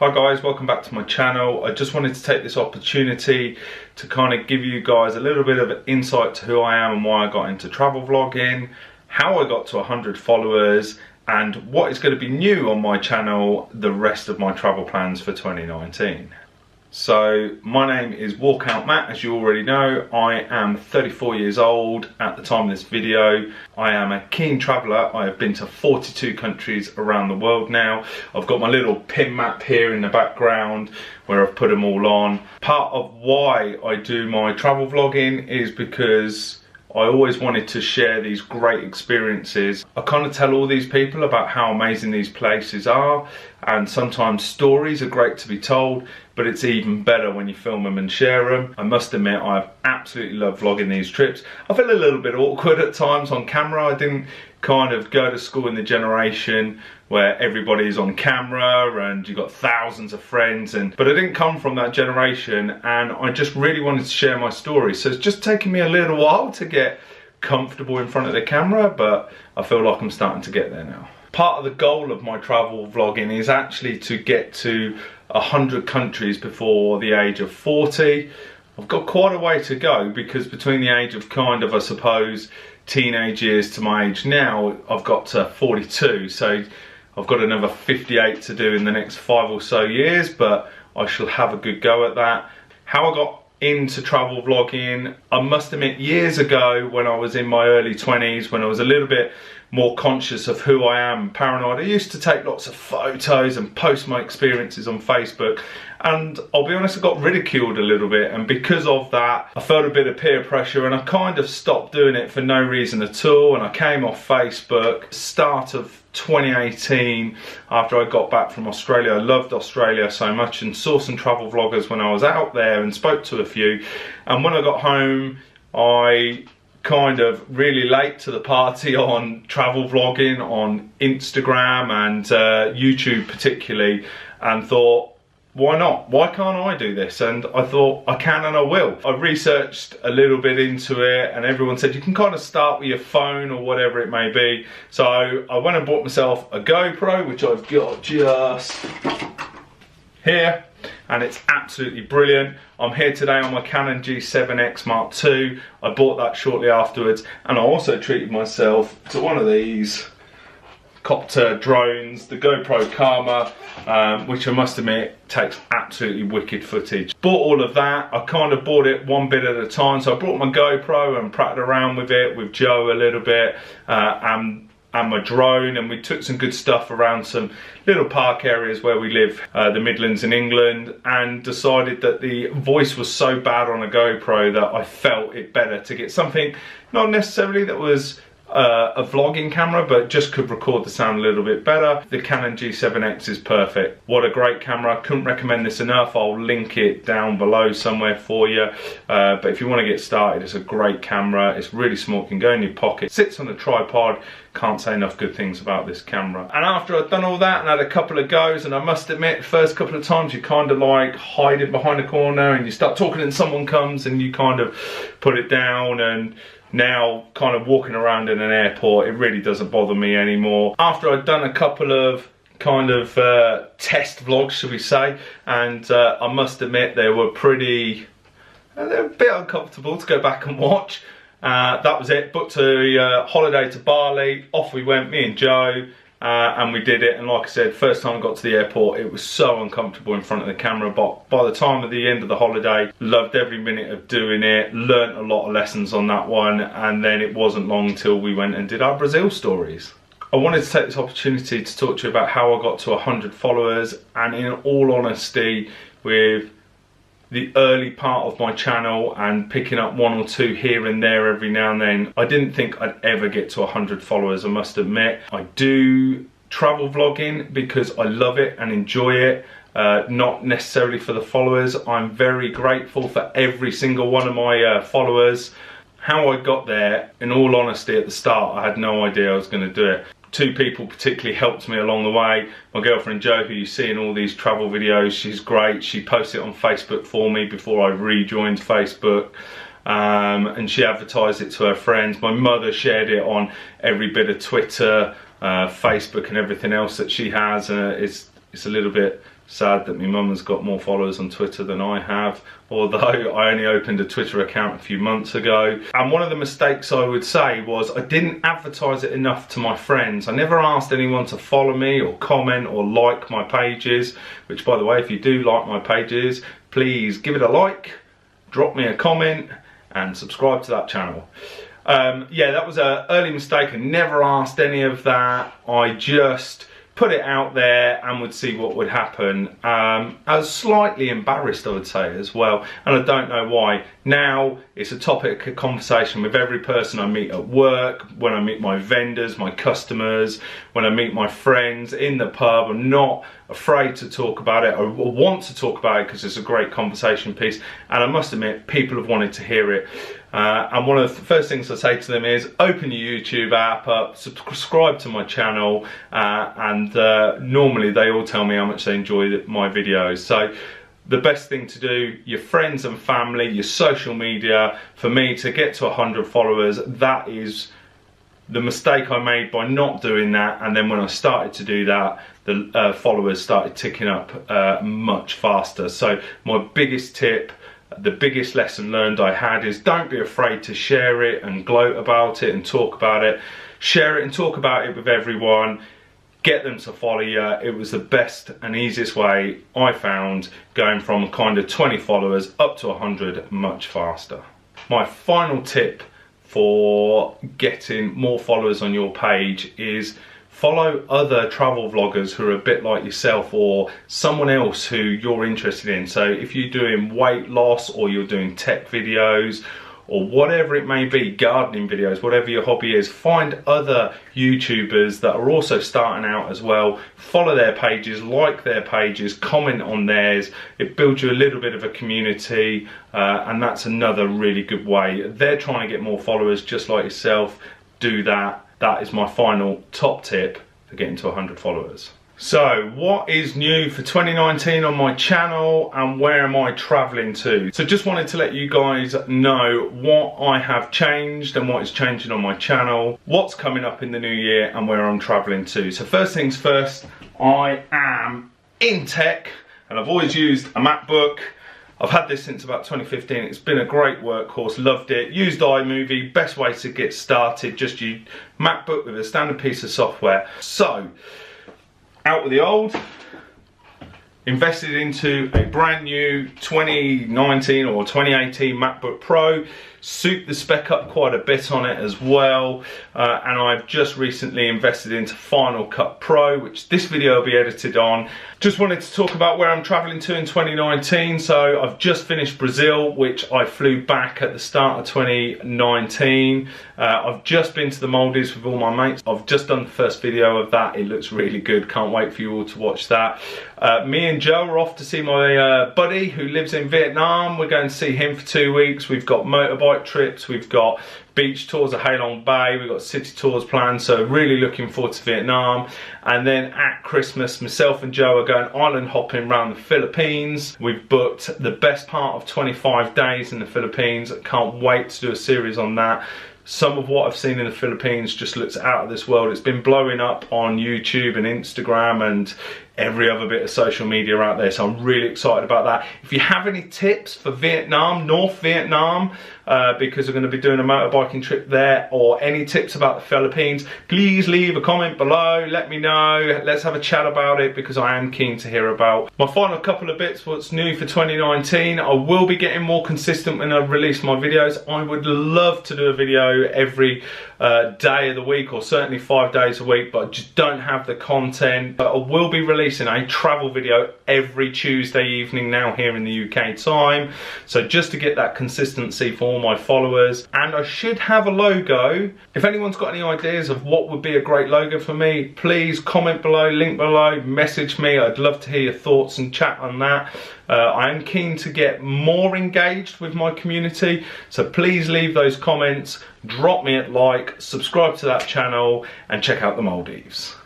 Hi guys, welcome back to my channel. I just wanted to take this opportunity to kind of give you guys a little bit of insight to who I am and why I got into travel vlogging, how I got to 100 followers, and what is going to be new on my channel, the rest of my travel plans for 2019. So my name is Walkout Matt, as you already know. I am 34 years old at the time of this video. I am a keen traveller. I have been to 42 countries around the world now. I've got my little pin map here in the background where I've put them all on. Part of why I do my travel vlogging is because I always wanted to share these great experiences. I kind of tell all these people about how amazing these places are, and sometimes stories are great to be told, but it's even better when you film them and share them. I must admit, I've absolutely loved vlogging these trips. I feel a little bit awkward at times on camera. I didn't kind of go to school in the generation where everybody's on camera and you've got thousands of friends, but I didn't come from that generation, and I just really wanted to share my story. So it's just taken me a little while to get comfortable in front of the camera, but I feel like I'm starting to get there now. Part of the goal of my travel vlogging is actually to get to 100 countries before the age of 40. I've got quite a way to go, because between the age of I suppose, teenage years to my age now, I've got to 42. So I've got another 58 to do in the next 5 or so years, but I shall have a good go at that. How I got into travel vlogging, I must admit, years ago when I was in my early 20s, when I was a little bit more conscious of who I am, paranoid, I used to take lots of photos and post my experiences on Facebook, and I'll be honest, I got ridiculed a little bit, and because of that I felt a bit of peer pressure, and I kind of stopped doing it for no reason at all, and I came off Facebook start of 2018 after I got back from Australia. I loved Australia so much and saw some travel vloggers when I was out there and spoke to a few, and when I got home I kind of really late to the party on travel vlogging on Instagram and YouTube particularly, and thought, why not? Why can't I do this? And I thought, I can and I will. I researched a little bit into it, and everyone said you can kind of start with your phone or whatever it may be. So I went and bought myself a GoPro, which I've got just here, and it's absolutely brilliant. I'm here today on my Canon G7X Mark II. I bought that shortly afterwards, and I also treated myself to one of these copter drones, the GoPro Karma, which I must admit takes absolutely wicked footage. Bought all of that. I kind of bought it one bit at a time, so I brought my GoPro and pratted around with it with Joe a little bit, and my drone, and we took some good stuff around some little park areas where we live, the Midlands in England, and decided that the voice was so bad on a GoPro that I felt it better to get something not necessarily that was a vlogging camera, but just could record the sound a little bit better. The Canon G7X is perfect. What a great camera. Couldn't recommend this enough. I'll link it down below somewhere for you, but if you want to get started, it's a great camera. It's really small, can go in your pocket, sits on a tripod. Can't say enough good things about this camera. And after I'd done all that and had a couple of goes, and I must admit, first couple of times you kind of like hide it behind a corner and you start talking and someone comes and you kind of put it down, and now kind of walking around in an airport, it really doesn't bother me anymore. After I'd done a couple of kind of test vlogs, shall we say, and I must admit they were a bit uncomfortable to go back and watch. That was it. Booked a holiday to Bali, off we went, me and Joe, and we did it. And like I said, first time I got to the airport, it was so uncomfortable in front of the camera, but by the time of the end of the holiday, loved every minute of doing it, learnt a lot of lessons on that one, and then it wasn't long till we went and did our Brazil stories. I wanted to take this opportunity to talk to you about how I got to 100 followers, and in all honesty, with the early part of my channel and picking up one or two here and there every now and then, I didn't think I'd ever get to 100 followers, I must admit. I do travel vlogging because I love it and enjoy it, not necessarily for the followers. I'm very grateful for every single one of my followers. How I got there, in all honesty, at the start, I had no idea I was going to do it. Two people particularly helped me along the way. My girlfriend Jo, who you see in all these travel videos, she's great. She posted it on Facebook for me before I rejoined Facebook. And she advertised it to her friends. My mother shared it on every bit of Twitter, Facebook and everything else that she has. It's a little bit Sad that my mum has got more followers on Twitter than I have, although I only opened a Twitter account a few months ago. And one of the mistakes I would say was I didn't advertise it enough to my friends. I never asked anyone to follow me or comment or like my pages, which, by the way, if you do like my pages, please give it a like, drop me a comment and subscribe to that channel. Yeah, that was an early mistake. I never asked any of that. I just put it out there and would see what would happen. I was slightly embarrassed, I would say, as well, and I don't know why. Now it's a topic of conversation with every person I meet at work, when I meet my vendors, my customers, when I meet my friends in the pub. I'm not afraid to talk about it. I want to talk about it because it's a great conversation piece, and I must admit people have wanted to hear it. And one of the first things I say to them is open your YouTube app up, subscribe to my channel, and normally they all tell me how much they enjoy my videos. So the best thing to do, your friends and family, your social media, for me to get to 100 followers, that is the mistake I made by not doing that. And then when I started to do that, the followers started ticking up much faster. So my biggest tip, the biggest lesson learned I had is don't be afraid to share it and gloat about it and talk about it. Share it and talk about it with everyone. Get them to follow you. It was the best and easiest way I found, going from kind of 20 followers up to 100 much faster. My final tip for getting more followers on your page is follow other travel vloggers who are a bit like yourself, or someone else who you're interested in. So if you're doing weight loss, or you're doing tech videos, or whatever it may be, gardening videos, whatever your hobby is, find other YouTubers that are also starting out as well. Follow their pages, like their pages, comment on theirs. It builds you a little bit of a community, and that's another really good way. They're trying to get more followers just like yourself. Do that. That is my final top tip for getting to 100 followers. So what is new for 2019 on my channel, and where am I traveling to? So just wanted to let you guys know what I have changed and what is changing on my channel, what's coming up in the new year, and where I'm traveling to. So first things first, I am in tech, and I've always used a MacBook. I've had this since about 2015. It's been a great workhorse, loved it. Used iMovie, best way to get started, just use MacBook with a standard piece of software. So, out with the old, invested into a brand new 2019 or 2018 MacBook Pro, souped the spec up quite a bit on it as well, and I've just recently invested into Final Cut Pro, which this video will be edited on. Just wanted to talk about where I'm traveling to in 2019. So I've just finished Brazil, which I flew back at the start of 2019. I've just been to the Maldives with all my mates. I've just done the first video of that. It looks really good. Can't wait for you all to watch that. Me and Joe are off to see my buddy who lives in Vietnam. We're going to see him for 2 weeks. We've got motorbike trips, we've got beach tours of Halong Bay, we've got city tours planned, so really looking forward to Vietnam. And then at Christmas, myself and Joe are going island hopping around the Philippines. We've booked the best part of 25 days in the Philippines. Can't wait to do a series on that. Some of what I've seen in the Philippines just looks out of this world. It's been blowing up on YouTube and Instagram and every other bit of social media out there, so I'm really excited about that. If you have any tips for Vietnam, North Vietnam, because we're going to be doing a motorbiking trip there, or any tips about the Philippines, please leave a comment below, let me know, let's have a chat about it, because I am keen to hear about. My final couple of bits, what's new for 2019, I will be getting more consistent when I release my videos. I would love to do a video every day of the week, or certainly 5 days a week, but I just don't have the content. But I will be releasing a travel video every Tuesday evening now here in the UK time, so just to get that consistency for all my followers. And I should have a logo. If anyone's got any ideas of what would be a great logo for me, please comment below, link below, message me. I'd love to hear your thoughts and chat on that. I am keen to get more engaged with my community, so please leave those comments, drop me a like, subscribe to that channel, and check out the Maldives.